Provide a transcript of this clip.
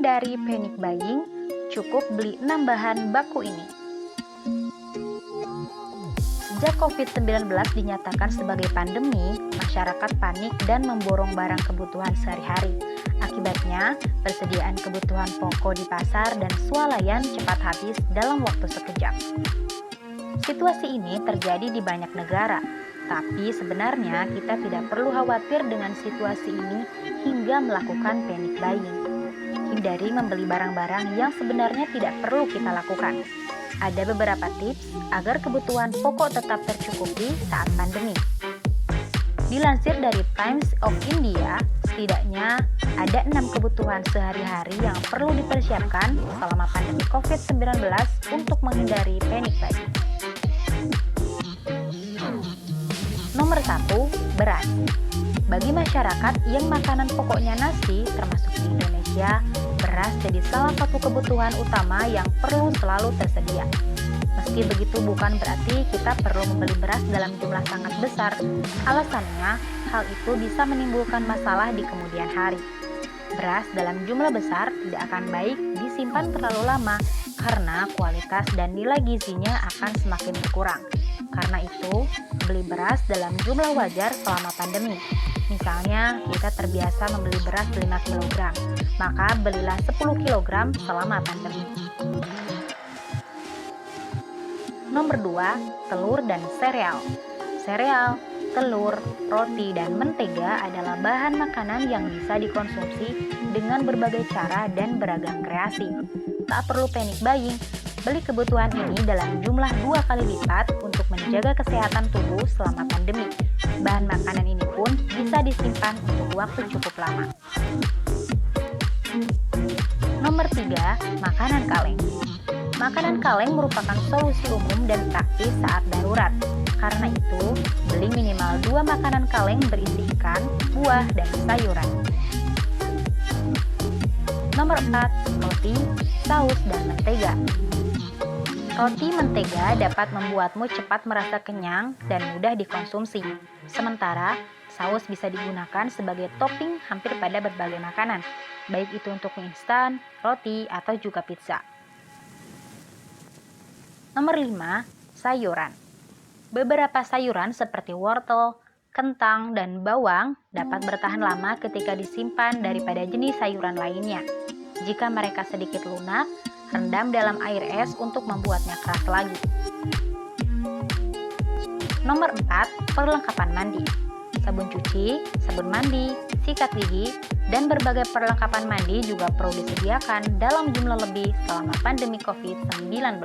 menghindari panic buying, cukup beli 6 bahan baku ini. Sejak COVID-19 dinyatakan sebagai pandemi, masyarakat panik dan memborong barang kebutuhan sehari-hari. Akibatnya, persediaan kebutuhan pokok di pasar dan swalayan cepat habis dalam waktu sekejap. Situasi ini terjadi di banyak negara, tapi sebenarnya kita tidak perlu khawatir dengan situasi ini hingga melakukan panic buying. Hindari membeli barang-barang yang sebenarnya tidak perlu kita lakukan. Ada beberapa tips agar kebutuhan pokok tetap tercukupi saat pandemi. Dilansir dari Times of India, setidaknya ada 6 kebutuhan sehari-hari yang perlu dipersiapkan selama pandemi COVID-19 untuk menghindari panic buying. Nomor 1, beras. Bagi masyarakat yang makanan pokoknya nasi, termasuk di Indonesia, beras jadi salah satu kebutuhan utama yang perlu selalu tersedia. Meski begitu bukan berarti kita perlu membeli beras dalam jumlah sangat besar. Alasannya, hal itu bisa menimbulkan masalah di kemudian hari. Beras dalam jumlah besar tidak akan baik disimpan terlalu lama karena kualitas dan nilai gizinya akan semakin berkurang. Karena itu, beli beras dalam jumlah wajar selama pandemi. Misalnya, kita terbiasa membeli beras 5 kg, maka belilah 10 kg selama pandemi. Nomor 2, telur dan sereal. Sereal, telur, roti, dan mentega adalah bahan makanan yang bisa dikonsumsi dengan berbagai cara dan beragam kreasi. Tak perlu panic buying, beli kebutuhan ini dalam jumlah 2 kali lipat untuk menjaga kesehatan tubuh selama pandemi. Bahan makanan ini pun bisa disimpan untuk waktu cukup lama. Nomor 3, makanan kaleng. Makanan kaleng merupakan solusi umum dan praktis saat darurat. Karena itu, beli minimal 2 makanan kaleng berisi ikan, buah, dan sayuran. Nomor 4, roti, saus, dan mentega. Roti mentega dapat membuatmu cepat merasa kenyang dan mudah dikonsumsi. Sementara, saus bisa digunakan sebagai topping hampir pada berbagai makanan, baik itu untuk mie instan, roti, atau juga pizza. Nomor 5, sayuran. Beberapa sayuran seperti wortel, kentang, dan bawang dapat bertahan lama ketika disimpan daripada jenis sayuran lainnya. Jika mereka sedikit lunak, rendam dalam air es untuk membuatnya keras lagi. Nomor 4, perlengkapan mandi. Sabun cuci, sabun mandi, sikat gigi, dan berbagai perlengkapan mandi juga perlu disediakan dalam jumlah lebih selama pandemi COVID-19.